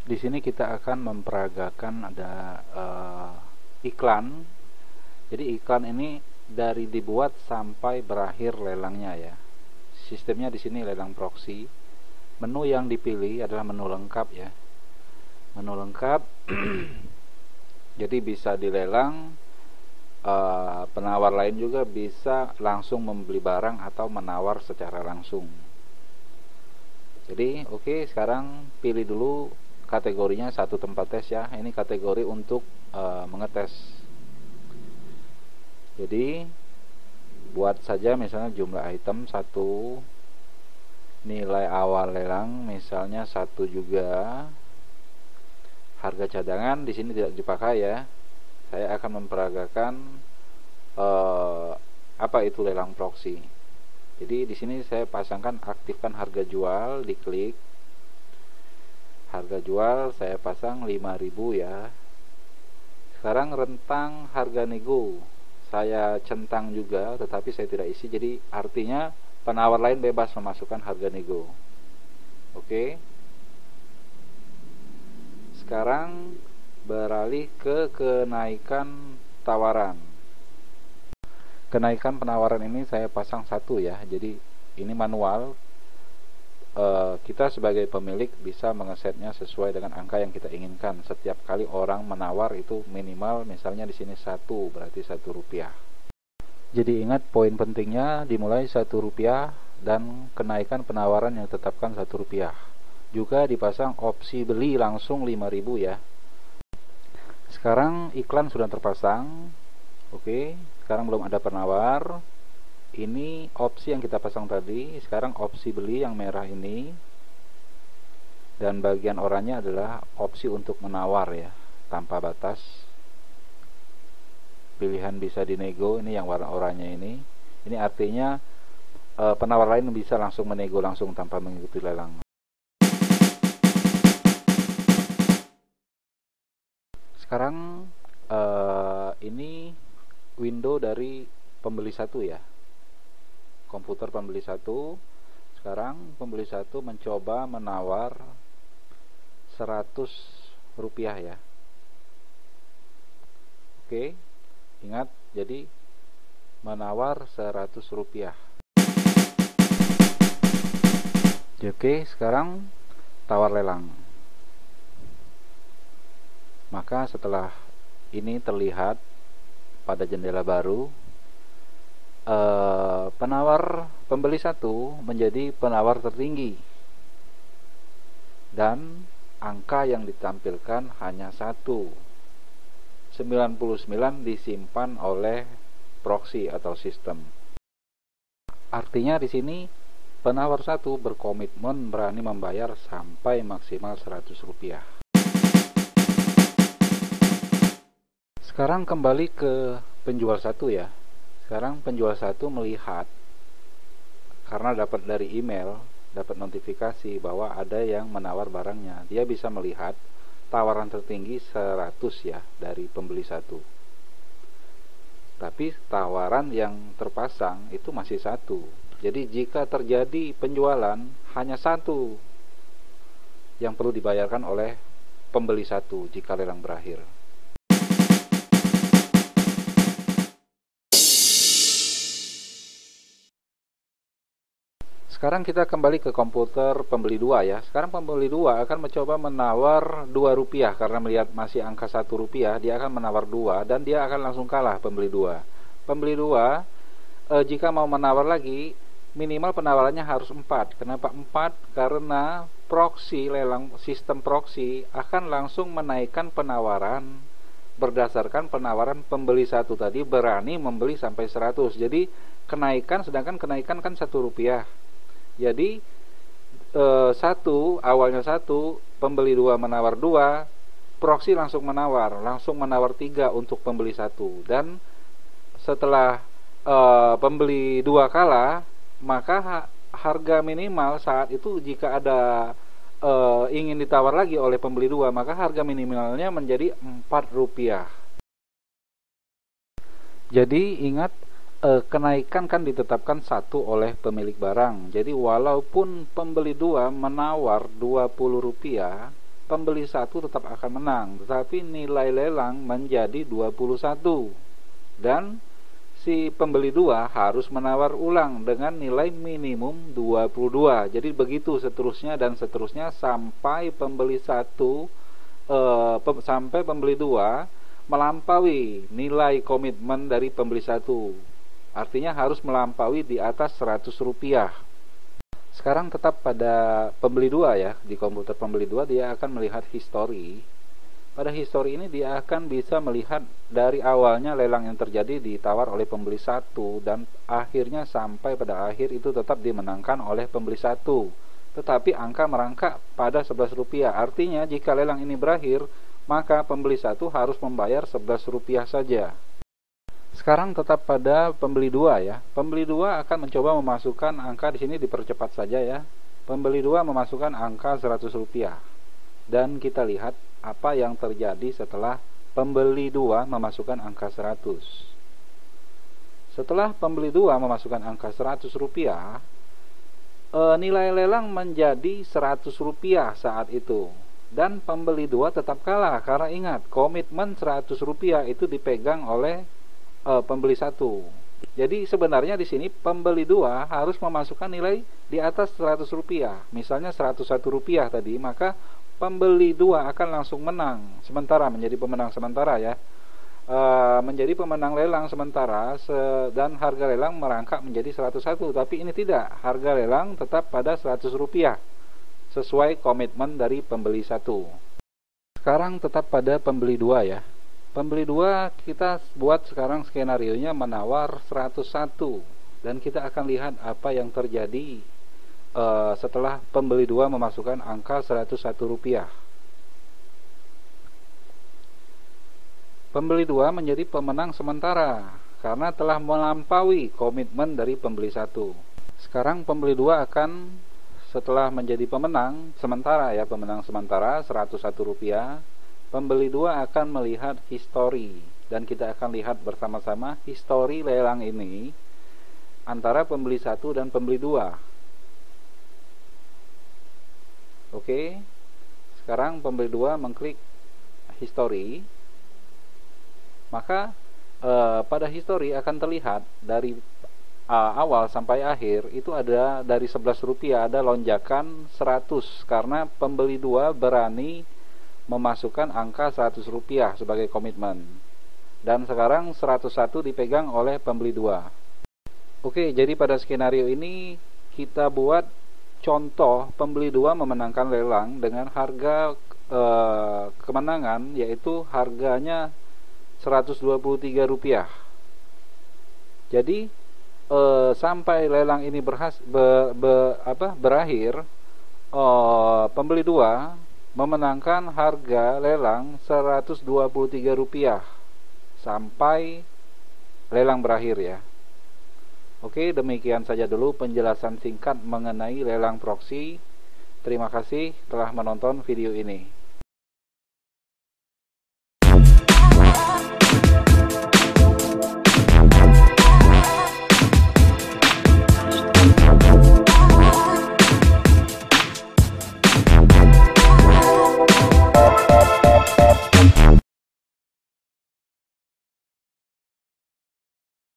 Di sini kita akan memperagakan ada iklan. Jadi iklan ini dari dibuat sampai berakhir lelangnya ya. Sistemnya di sini lelang proxy. Menu yang dipilih adalah menu lengkap ya. Menu lengkap. Jadi bisa dilelang. Penawar lain juga bisa langsung membeli barang atau menawar secara langsung. Jadi oke, sekarang pilih dulu kategorinya satu tempat tes ya. Ini kategori untuk mengetes. Jadi buat saja misalnya jumlah item 1, nilai awal lelang misalnya 1 juga. Harga cadangan di sini tidak dipakai ya. Saya akan memperagakan apa itu lelang proxy. Jadi di sini saya pasangkan aktifkan harga jual, diklik. Harga jual saya pasang 5.000 ya. Sekarang rentang harga nego saya centang juga, tetapi saya tidak isi. Jadi artinya penawar lain bebas memasukkan harga nego. Oke. Sekarang beralih ke kenaikan tawaran. Kenaikan penawaran ini saya pasang 1 ya. Jadi ini manual. Kita sebagai pemilik bisa mengesetnya sesuai dengan angka yang kita inginkan. Setiap kali orang menawar itu minimal misalnya di sini 1, berarti 1 rupiah. Jadi ingat poin pentingnya dimulai 1 rupiah dan kenaikan penawaran yang ditetapkan 1 rupiah. Juga dipasang opsi beli langsung 5.000 ya. Sekarang iklan sudah terpasang. Oke, sekarang belum ada penawar. Ini opsi yang kita pasang tadi. Sekarang opsi beli yang merah ini. Dan bagian oranye adalah opsi untuk menawar ya, tanpa batas. Pilihan bisa dinego, ini yang warna oranye ini. Ini artinya penawar lain bisa langsung menego langsung tanpa mengikuti lelang. Sekarang ini window dari pembeli 1 ya. Komputer pembeli 1. Sekarang pembeli 1 mencoba menawar 100 rupiah ya. Oke, ingat, jadi menawar 100 rupiah. Oke, sekarang tawar lelang. Maka setelah ini terlihat pada jendela baru, penawar pembeli 1 menjadi penawar tertinggi dan angka yang ditampilkan hanya 1. 99 disimpan oleh proxy atau sistem. Artinya di sini penawar 1 berkomitmen berani membayar sampai maksimal 100 rupiah. Sekarang kembali ke penjual 1 ya. Sekarang penjual 1 melihat, karena dapat dari email, dapat notifikasi bahwa ada yang menawar barangnya. Dia bisa melihat tawaran tertinggi 100 ya dari pembeli 1. Tapi tawaran yang terpasang itu masih 1. Jadi jika terjadi penjualan, hanya 1 yang perlu dibayarkan oleh pembeli 1 jika lelang berakhir. Sekarang kita kembali ke komputer pembeli 2 ya. Sekarang pembeli 2 akan mencoba menawar 2 rupiah. Karena melihat masih angka 1 rupiah, dia akan menawar 2 dan dia akan langsung kalah pembeli 2. Pembeli 2 jika mau menawar lagi, minimal penawarannya harus 4. Kenapa 4? Karena proxy, lelang sistem proxy akan langsung menaikkan penawaran berdasarkan penawaran pembeli 1 tadi berani membeli sampai 100. Jadi kenaikan, sedangkan kenaikan kan 1 rupiah. Jadi 1 awalnya 1, pembeli 2 menawar 2, proxy langsung menawar 3 untuk pembeli 1. Dan setelah pembeli 2 kalah, maka harga minimal saat itu jika ada ingin ditawar lagi oleh pembeli 2, maka harga minimalnya menjadi 4 rupiah. Jadi ingat, kenaikan kan ditetapkan 1 oleh pemilik barang. Jadi walaupun pembeli 2 menawar 20 rupiah, pembeli 1 tetap akan menang, tetapi nilai lelang menjadi 21 dan si pembeli 2 harus menawar ulang dengan nilai minimum 22. Jadi begitu seterusnya dan seterusnya sampai pembeli 1 sampai pembeli 2 melampaui nilai komitmen dari pembeli 1. Artinya harus melampaui di atas Rp100. Sekarang tetap pada pembeli 2 ya. Di komputer pembeli 2 dia akan melihat history. Pada history ini dia akan bisa melihat dari awalnya lelang yang terjadi ditawar oleh pembeli 1 dan akhirnya sampai pada akhir itu tetap dimenangkan oleh pembeli 1. Tetapi angka merangkak pada Rp11. Artinya jika lelang ini berakhir, maka pembeli 1 harus membayar Rp11 saja. Sekarang tetap pada pembeli 2 ya. Pembeli 2 akan mencoba memasukkan angka di sini, dipercepat saja ya. Pembeli 2 memasukkan angka Rp100. Dan kita lihat apa yang terjadi setelah pembeli 2 memasukkan angka 100. Setelah pembeli 2 memasukkan angka Rp100, nilai lelang menjadi Rp100 saat itu. Dan pembeli 2 tetap kalah karena ingat, komitmen Rp100 itu dipegang oleh pembeli 1. Jadi sebenarnya di sini pembeli 2 harus memasukkan nilai di atas Rp100. Misalnya Rp101 tadi, maka pembeli 2 akan langsung menang sementara, menjadi pemenang sementara ya. Menjadi pemenang lelang sementara dan harga lelang merangkak menjadi 101. Tapi ini tidak, harga lelang tetap pada Rp100 sesuai komitmen dari pembeli 1. Sekarang tetap pada pembeli 2 ya. Pembeli 2 kita buat sekarang skenarionya menawar 101 dan kita akan lihat apa yang terjadi setelah pembeli 2 memasukkan angka Rp101. Pembeli 2 menjadi pemenang sementara karena telah melampaui komitmen dari pembeli 1. Sekarang pembeli 2 akan setelah menjadi pemenang sementara ya, pemenang sementara Rp101, pembeli 2 akan melihat history dan kita akan lihat bersama-sama history lelang ini antara pembeli 1 dan pembeli 2. Oke, sekarang pembeli 2 mengklik history, maka pada history akan terlihat dari awal sampai akhir itu ada dari Rp11 ada lonjakan 100 karena pembeli 2 berani memasukkan angka Rp100 sebagai komitmen. Dan sekarang 101 dipegang oleh pembeli 2. Oke, jadi pada skenario ini kita buat contoh pembeli 2 memenangkan lelang dengan harga kemenangan yaitu harganya Rp123. Jadi sampai lelang ini berakhir, pembeli 2 memenangkan harga lelang Rp123 sampai lelang berakhir ya. Oke, demikian saja dulu penjelasan singkat mengenai lelang proxy. Terima kasih telah menonton video ini.